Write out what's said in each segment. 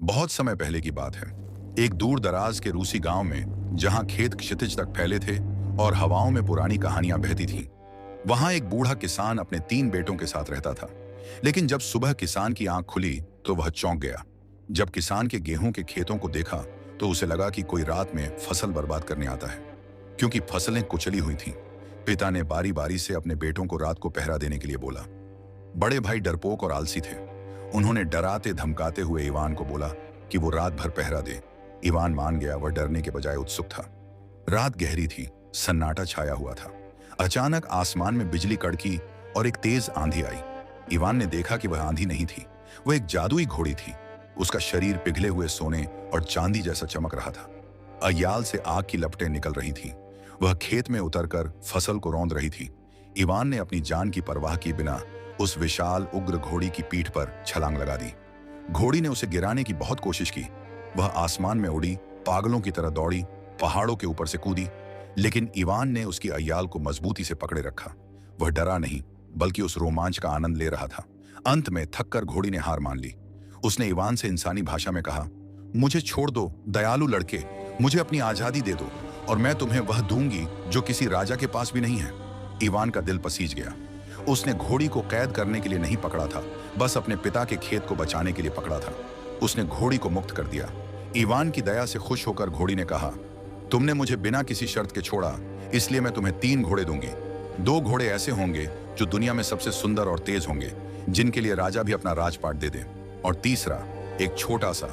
बहुत समय पहले की बात है। एक दूर दराज के रूसी गांव में, जहां खेत क्षितिज तक फैले थे और हवाओं में पुरानी कहानियां बहती थीं, वहां एक बूढ़ा किसान अपने 3 बेटों के साथ रहता था। लेकिन जब सुबह किसान की आंख खुली तो वह चौंक गया। जब किसान के गेहूं के खेतों को देखा तो उसे लगा कि कोई रात में फसल बर्बाद करने आता है, क्योंकि फसलें कुचली हुई थीं। पिता ने बारी बारी से अपने बेटों को रात को पहरा देने के लिए बोला। बड़े भाई डरपोक और आलसी थे। उन्होंने डराते धमकाते हुए इवान को बोला कि वो रात भर पहरा दे। इवान मान गया। वह डरने के बजाय उत्सुक था। रात गहरी थी, सन्नाटा छाया हुआ था। अचानक आसमान में बिजली कड़की और एक तेज आंधी आई। इवान ने देखा कि वह आंधी नहीं थी, वह एक जादुई घोड़ी थी। उसका शरीर पिघले हुए सोने और चांदी जैसा चमक रहा था। अय्याल से आग की लपटें निकल रही थीं। वह खेत में उतरकर फसल को रौंद रही थी। इवान ने अपनी जान की परवाह किए बिना उस विशाल उग्र घोड़ी की पीठ पर छलांग लगा दी। घोड़ी ने उसे गिराने की बहुत कोशिश की। वह आसमान में उड़ी, पागलों की तरह दौड़ी, पहाड़ों के ऊपर से कूदी, लेकिन इवान ने उसकी अय्याल को मजबूती से पकड़े रखा। वह डरा नहीं, बल्कि उस रोमांच का आनंद ले रहा था। अंत में थककर घोड़ी ने हार मान ली। उसने इवान से इंसानी भाषा में कहा, मुझे छोड़ दो दयालु लड़के, मुझे अपनी आजादी दे दो और मैं तुम्हें वह दूंगी जो किसी राजा के पास भी नहीं है। इवान का दिल पसीज गया। उसने घोड़ी को कैद करने के लिए नहीं पकड़ा था, बस अपने पिता के खेत को बचाने के लिए पकड़ा था। उसने घोड़ी को मुक्त कर दिया। इवान की दया से खुश होकर घोड़ी ने कहा, तुमने मुझे बिना किसी शर्त के छोड़ा, इसलिए मैं तुम्हें 3 घोड़े दूंगी। 2 घोड़े ऐसे होंगे जो दुनिया में सबसे सुंदर और तेज होंगे, जिनके लिए राजा भी अपना राजपाट दे दे। और तीसरा एक छोटा सा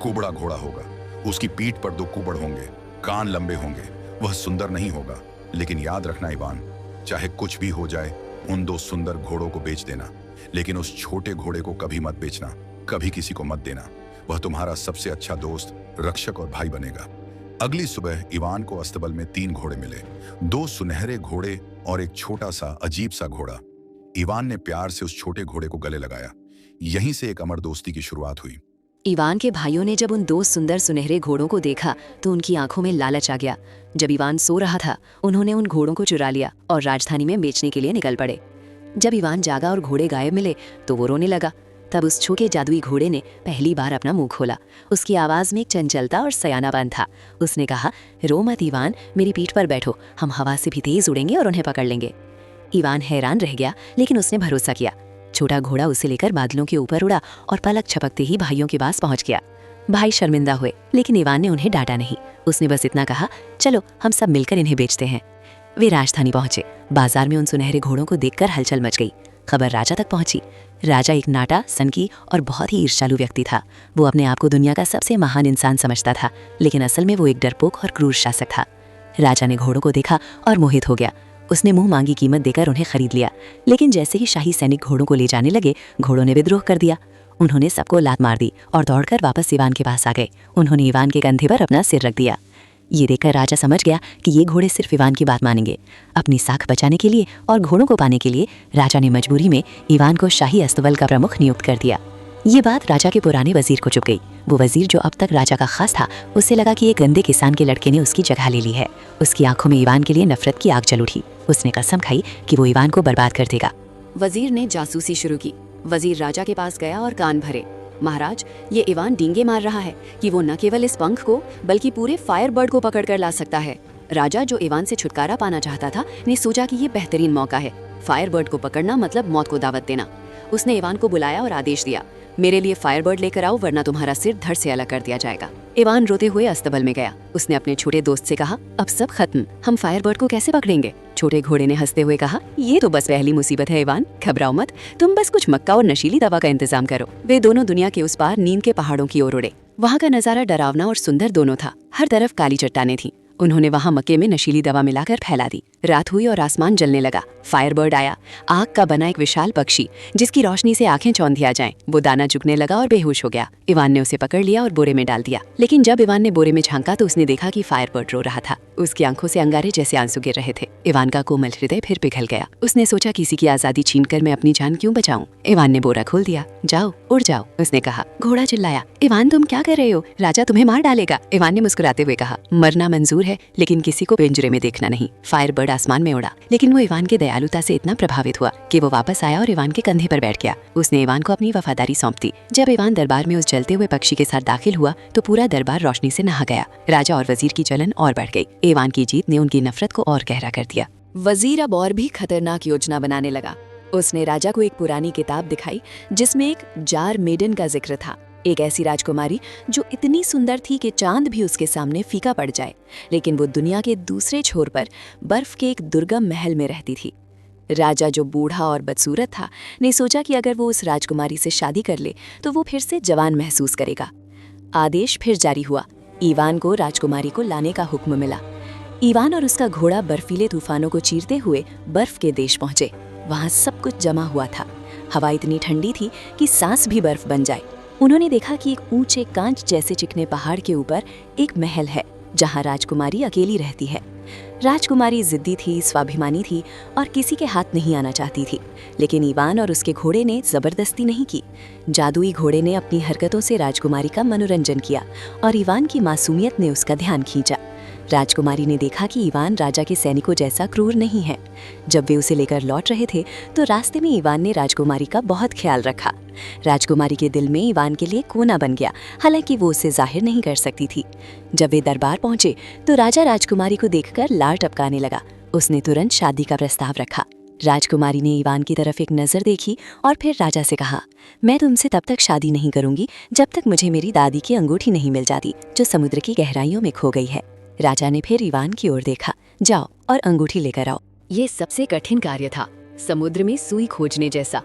कुबड़ा घोड़ा होगा। उसकी पीठ पर 2 कुबड़ होंगे, कान लंबे होंगे। वह सुंदर नहीं होगा, लेकिन याद रखना इवान, चाहे कुछ भी हो जाए, उन 2 सुंदर घोड़ों को बेच देना, लेकिन उस छोटे घोड़े को कभी मत बेचना, कभी किसी को मत देना। वह तुम्हारा सबसे अच्छा दोस्त, रक्षक और भाई बनेगा। अगली सुबह इवान को अस्तबल में 3 घोड़े मिले, 2 सुनहरे घोड़े और एक छोटा सा अजीब सा घोड़ा। इवान ने प्यार से उस छोटे घोड़े को गले लगाया। यहीं से एक अमर दोस्ती की शुरुआत हुई। इवान के भाइयों ने जब उन 2 सुंदर सुनहरे घोड़ों को देखा तो उनकी आंखों में लालच आ गया। जब इवान सो रहा था, उन्होंने उन घोड़ों को चुरा लिया और राजधानी में बेचने के लिए निकल पड़े। जब इवान जागा और घोड़े गायब मिले तो वो रोने लगा। तब उस छोटे जादुई घोड़े ने पहली बार अपना मुंह खोला। उसकी आवाज में एक चंचलता और सयानापन था। उसने कहा, रो मत इवान, मेरी पीठ पर बैठो, हम हवा से भी तेज उड़ेंगे और उन्हें पकड़ लेंगे। इवान हैरान रह गया, लेकिन उसने भरोसा किया। छोटा घोड़ा उसे लेकर बादलों के ऊपर उड़ा और पलक झपकते ही भाइयों के पास पहुंच गया। भाई शर्मिंदा हुए, लेकिन इवान ने उन्हें डांटा नहीं। उसने बस इतना कहा, चलो हम सब मिलकर इन्हें बेचते हैं। वे राजधानी पहुंचे। बाजार में उन सुनहरे घोड़ों को देखकर हलचल मच गई। खबर राजा तक पहुंची। राजा एक नाटा, सनकी और बहुत ही ईर्ष्यालु व्यक्ति था। वो अपने आप को दुनिया का सबसे महान इंसान समझता था, लेकिन असल में वो एक डरपोक और क्रूर शासक था। राजा ने घोड़ों को देखा और मोहित हो गया। उसने मुंह मांगी कीमत देकर उन्हें खरीद लिया, लेकिन जैसे ही शाही सैनिक घोड़ों को ले जाने लगे, घोड़ों ने विद्रोह कर दिया। उन्होंने सबको लात मार दी और दौड़कर वापस इवान के पास आ गए। उन्होंने इवान के कंधे पर अपना सिर रख दिया। ये देखकर राजा समझ गया कि ये घोड़े सिर्फ इवान की बात मानेंगे। अपनी साख बचाने के लिए और घोड़ों को पाने के लिए राजा ने मजबूरी में इवान को शाही अस्तबल का प्रमुख नियुक्त कर दिया। ये बात राजा के पुराने वजीर को चुभ गई। वो वजीर जो अब तक राजा का खास था, उससे लगा कि एक गंदे किसान के लड़के ने उसकी जगह ले ली है। उसकी आंखों में इवान के लिए नफरत की आग जल उठी। उसने कसम खाई कि वो इवान को बर्बाद कर देगा। वजीर ने जासूसी शुरू की। वजीर राजा के पास गया और कान भरे, महाराज, ये इवान डींगे मार रहा है कि वो न केवल इस पंख को बल्कि पूरे फायर बर्ड को पकड़ कर ला सकता है। राजा, जो इवान से छुटकारा पाना चाहता था, ने सोचा कि ये बेहतरीन मौका है। फायर बर्ड को पकड़ना मतलब मौत को दावत देना। उसने इवान को बुलाया और आदेश दिया, मेरे लिए फायर बर्ड लेकर आओ, वरना तुम्हारा सिर धड़ से अलग कर दिया जाएगा। इवान रोते हुए अस्तबल में गया। उसने अपने छोटे दोस्त से कहा, अब सब खत्म, हम फायर बर्ड को कैसे पकड़ेंगे? छोटे घोड़े ने हंसते हुए कहा, ये तो बस पहली मुसीबत है इवान, घबराओ मत, तुम बस कुछ मक्का और नशीली दवा का इंतजाम करो। वे दोनों दुनिया के उस पार नींद के पहाड़ों की ओर उड़े। वहाँ का नजारा डरावना और सुंदर दोनों था। हर तरफ काली चट्टानें थीं। उन्होंने वहां मक्के में नशीली दवा मिलाकर फैला दी। रात हुई और आसमान जलने लगा। फायर बर्ड आया, आग का बना एक विशाल पक्षी जिसकी रोशनी से आंखें चौंधिया जाएं। वो दाना चुगने लगा और बेहोश हो गया। इवान ने उसे पकड़ लिया और बोरे में डाल दिया। लेकिन जब इवान ने बोरे में झांका तो उसने देखा कि फायर बर्ड रो रहा था। उसकी आंखों से अंगारे जैसे आंसू गिर रहे थे। इवान का कोमल हृदय फिर पिघल गया। उसने सोचा, किसी की आजादी छीनकर मैं अपनी जान क्यों बचाऊं? इवान ने बोरा खोल दिया। जाओ, उड़ जाओ, उसने कहा। घोड़ा चिल्लाया, इवान तुम क्या कर रहे हो? राजा तुम्हें मार डालेगा। इवान ने मुस्कुराते हुए कहा, मरना मंजूर है लेकिन किसी को पिंजरे में देखना नहीं। फायर बर्ड आसमान में उड़ा, लेकिन वो इवान की दयालुता से इतना प्रभावित हुआ कि वो वापस आया और इवान के कंधे पर बैठ गया। उसने इवान को अपनी वफादारी सौंप दी। जब इवान दरबार में उस जलते हुए पक्षी के साथ दाखिल हुआ तो पूरा दरबार रोशनी से नहा गया। राजा और वजीर की जलन और बढ़ गई। इवान की जीत ने उनकी नफरत को और गहरा कर दिया। वजीर अब और भी खतरनाक योजना बनाने लगा। उसने राजा को एक पुरानी किताब दिखाई जिसमें एक जार मेडन का जिक्र था, एक ऐसी राजकुमारी जो इतनी सुंदर थी कि चांद भी उसके सामने फीका पड़ जाए, लेकिन वो दुनिया के दूसरे छोर पर बर्फ के एक दुर्गम महल में रहती थी। राजा, जो बूढ़ा और बदसूरत था, ने सोचा कि अगर वो उस राजकुमारी से शादी कर ले तो वो फिर से जवान महसूस करेगा। आदेश फिर जारी हुआ। इवान को राजकुमारी को लाने का हुक्म मिला। इवान और उसका घोड़ा बर्फीले तूफानों को चीरते हुए बर्फ के देश पहुंचे। वहां सब कुछ जमा हुआ था। हवा इतनी ठंडी थी कि सांस भी बर्फ बन जाए। उन्होंने देखा कि एक ऊंचे कांच जैसे चिकने पहाड़ के ऊपर एक महल है जहां राजकुमारी अकेली रहती है। राजकुमारी जिद्दी थी, स्वाभिमानी थी और किसी के हाथ नहीं आना चाहती थी, लेकिन इवान और उसके घोड़े ने जबरदस्ती नहीं की। जादुई घोड़े ने अपनी हरकतों से राजकुमारी का मनोरंजन किया और इवान की मासूमियत ने उसका ध्यान खींचा। राजकुमारी ने देखा कि इवान राजा के सैनिकों जैसा क्रूर नहीं है। जब वे उसे लेकर लौट रहे थे तो रास्ते में इवान ने राजकुमारी का बहुत ख्याल रखा। राजकुमारी के दिल में इवान के लिए कोना बन गया, हालांकि वो उसे जाहिर नहीं कर सकती थी। जब वे दरबार पहुंचे तो राजा राजकुमारी को देखकर लार टपकाने लगा। उसने तुरंत शादी का प्रस्ताव रखा। राजकुमारी ने इवान की तरफ एक नजर देखी और फिर राजा से कहा, मैं तुमसे तब तक शादी नहीं करूंगी जब तक मुझे मेरी दादी की अंगूठी नहीं मिल जाती जो समुद्र की गहराइयों में खो गई है। राजा ने फिर इवान की ओर देखा। जाओ और अंगूठी लेकर आओ। ये सबसे कठिन कार्य था, समुद्र में सुई खोजने जैसा।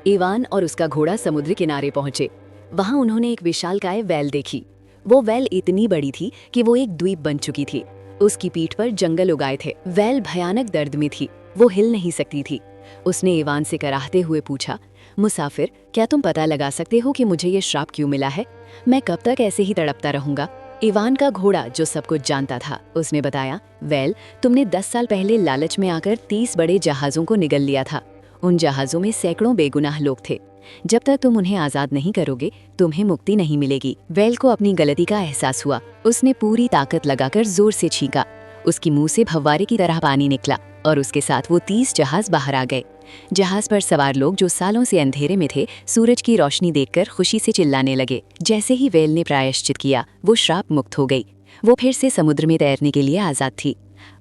इवान और उसका घोड़ा समुद्र किनारे पहुंचे। वहां उन्होंने एक विशालकाय वैल देखी। वो वैल इतनी बड़ी थी कि वो एक द्वीप बन चुकी थी। उसकी पीठ पर जंगल उगाए थे। वैल भयानक दर्द में थी, वो हिल नहीं सकती थी। उसने इवान से कराहते हुए पूछा, मुसाफिर, क्या तुम पता लगा सकते हो कि मुझे ये श्राप क्यों मिला है? मैं कब तक ऐसे ही तड़पता रहूंगा? इवान का घोड़ा, जो सब कुछ जानता था, उसने बताया, वेल, तुमने 10 साल पहले लालच में आकर 30 बड़े जहाजों को निगल लिया था। उन जहाजों में सैकड़ों बेगुनाह लोग थे। जब तक तुम उन्हें आजाद नहीं करोगे तुम्हें मुक्ति नहीं मिलेगी। वेल को अपनी गलती का एहसास हुआ। उसने पूरी ताकत लगाकर जोर से छींका। उसकी मुंह से फव्वारे की तरह पानी निकला और उसके साथ वो 30 जहाज बाहर आ गए। जहाज पर सवार लोग, जो सालों से अंधेरे में थे, सूरज की रोशनी देखकर खुशी से चिल्लाने लगे। जैसे ही वेल ने प्रायश्चित किया, वो श्राप मुक्त हो गई। वो फिर से समुद्र में तैरने के लिए आजाद थी।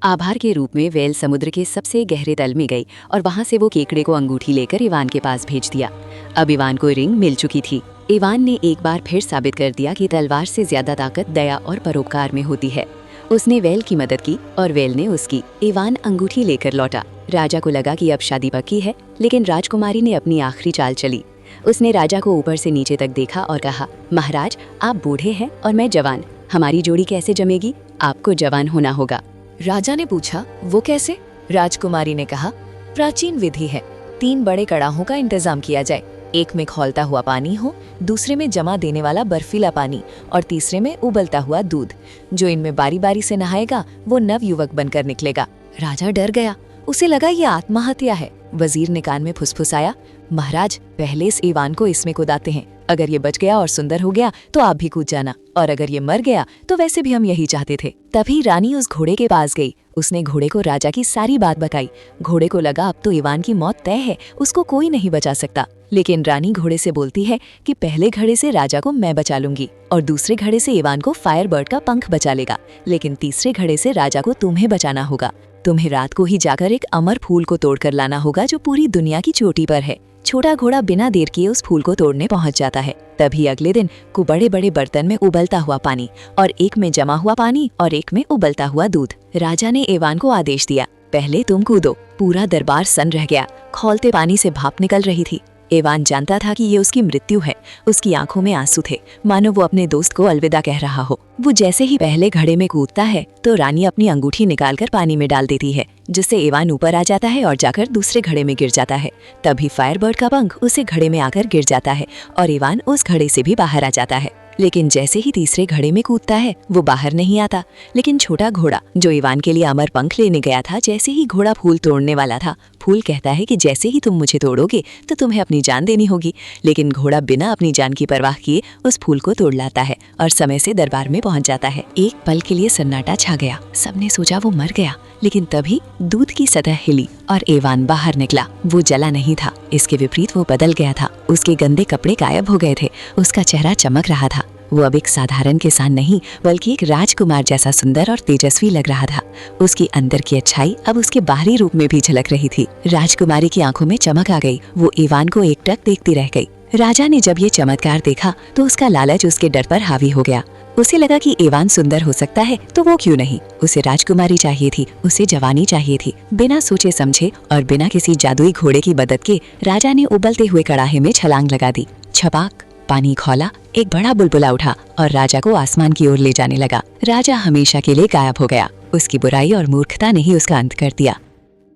आभार के रूप में वेल समुद्र के सबसे गहरे तल में गई और वहां से वो केकड़े को अंगूठी लेकर इवान के पास भेज दिया। अब इवान को रिंग मिल चुकी थी। इवान ने एक बार फिर साबित कर दिया कि तलवार से ज्यादा ताकत दया और परोपकार में होती है। उसने वेल की मदद की और वेल ने उसकी। इवान अंगूठी लेकर लौटा। राजा को लगा कि अब शादी पक्की है, लेकिन राजकुमारी ने अपनी आखिरी चाल चली। उसने राजा को ऊपर से नीचे तक देखा और कहा, महाराज, आप बूढ़े हैं और मैं जवान, हमारी जोड़ी कैसे जमेगी? आपको जवान होना होगा। राजा ने पूछा, वो कैसे? राजकुमारी ने कहा, प्राचीन विधि है। 3 बड़े कड़ाहों का इंतजाम किया जाए। एक में खौलता हुआ पानी हो, दूसरे में जमा देने वाला बर्फीला पानी और तीसरे में उबलता हुआ दूध। जो इनमें बारी बारी से नहाएगा वो नव युवक बनकर निकलेगा। राजा डर गया। उसे लगा ये आत्महत्या है। वजीर ने कान में फुसफुसाया, महाराज, पहले इस इवान को इसमें कुदाते हैं। अगर ये बच गया और सुंदर हो गया तो आप भी कूद जाना, और अगर ये मर गया तो वैसे भी हम यही चाहते थे। तभी रानी उस घोड़े के पास गई। उसने घोड़े को राजा की सारी बात बताई। घोड़े को लगा अब तो इवान की मौत तय है, उसको कोई नहीं बचा सकता। लेकिन रानी घोड़े से बोलती है कि पहले घड़े से राजा को मैं बचा लूंगी और दूसरे घड़े से इवान को फायर बर्ड का पंख बचा लेगा, लेकिन तीसरे घड़े से राजा को तुम्हें बचाना होगा। तुम्हें रात को ही जाकर एक अमर फूल को तोड़कर लाना होगा जो पूरी दुनिया की चोटी पर है। छोटा घोड़ा बिना देर किए उस फूल को तोड़ने पहुंच जाता है। तभी अगले दिन को बड़े बड़े बर्तन में उबलता हुआ पानी और एक में जमा हुआ पानी और एक में उबलता हुआ दूध। राजा ने इवान को आदेश दिया, पहले तुम कूदो। पूरा दरबार सन्न रह गया। खौलते पानी से भाप निकल रही थी। इवान जानता था कि ये उसकी मृत्यु है। उसकी आंखों में आंसू थे, मानो वो अपने दोस्त को अलविदा कह रहा हो। वो जैसे ही पहले घड़े में कूदता है तो रानी अपनी अंगूठी निकालकर पानी में डाल देती है, जिससे इवान ऊपर आ जाता है और जाकर दूसरे घड़े में गिर जाता है। तभी फायरबर्ड का पंख उसे घड़े में आकर गिर जाता है और इवान उस घड़े से भी बाहर आ जाता है। लेकिन जैसे ही तीसरे घड़े में कूदता है वो बाहर नहीं आता। लेकिन छोटा घोड़ा जो इवान के लिए अमर पंख लेने गया था, जैसे ही घोड़ा फूल तोड़ने वाला था, फूल कहता है कि जैसे ही तुम मुझे तोड़ोगे तो तुम्हें अपनी जान देनी होगी। लेकिन घोड़ा बिना अपनी जान की परवाह किए उस फूल को तोड़ लाता है और समय से दरबार में पहुंच जाता है। एक पल के लिए सन्नाटा छा गया। सबने सोचा वो मर गया, लेकिन तभी दूध की सतह हिली और इवान बाहर निकला। वो जला नहीं था, इसके विपरीत वो बदल गया था। उसके गंदे कपड़े गायब हो गए थे, उसका चेहरा चमक रहा था। वो अब एक साधारण किसान नहीं बल्कि एक राजकुमार जैसा सुंदर और तेजस्वी लग रहा था। उसकी अंदर की अच्छाई अब उसके बाहरी रूप में भी झलक रही थी। राजकुमारी की आंखों में चमक आ गई। वो इवान को एकटक देखती रह गई। राजा ने जब ये चमत्कार देखा तो उसका लालच उसके डर पर हावी हो गया। उसे लगा कि इवान सुंदर हो सकता है तो वो क्यों नहीं। उसे राजकुमारी चाहिए थी, उसे जवानी चाहिए थी। बिना सोचे समझे और बिना किसी जादुई घोड़े की मदद के राजा ने उबलते हुए कड़ाहे में छलांग लगा दी। छपाक, पानी खौला, एक बड़ा बुलबुला उठा और राजा को आसमान की ओर ले जाने लगा। राजा हमेशा के लिए गायब हो गया। उसकी बुराई और मूर्खता ने ही उसका अंत कर दिया।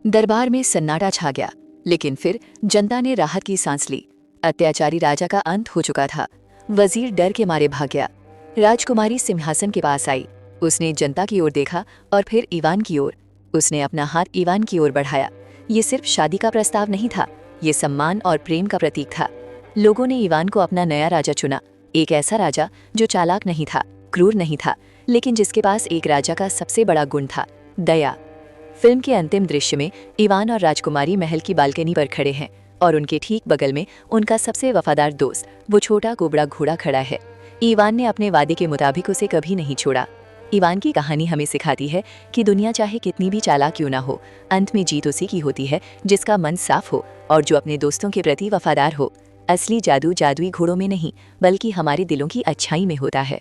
दरबार में सन्नाटा छा गया, लेकिन फिर जनता ने राहत की सांस ली। अत्याचारी राजा का अंत हो चुका था। वजीर डर के मारे भाग गया। राजकुमारी सिंहासन के पास आई। उसने जनता की ओर देखा और फिर इवान की ओर। उसने अपना हाथ इवान की ओर बढ़ाया। ये सिर्फ शादी का प्रस्ताव नहीं था, ये सम्मान और प्रेम का प्रतीक था। लोगों ने इवान को अपना नया राजा चुना। एक ऐसा राजा जो चालाक नहीं था, क्रूर नहीं था, लेकिन जिसके पास एक राजा का सबसे बड़ा गुण था, दया। फिल्म के अंतिम दृश्य में इवान और राजकुमारी महल की बालकनी पर खड़े हैं और उनके ठीक बगल में उनका सबसे वफादार दोस्त, वो छोटा कोबरा घोड़ा खड़ा है। इवान ने अपने वादे के मुताबिक उसे कभी नहीं छोड़ा। इवान की कहानी हमें सिखाती है कि दुनिया चाहे कितनी भी चालाक क्यों ना हो, अंत में जीत उसी की होती है जिसका मन साफ हो और जो अपने दोस्तों के प्रति वफादार हो। असली जादू जादुई घोड़ों में नहीं, बल्कि हमारे दिलों की अच्छाई में होता है।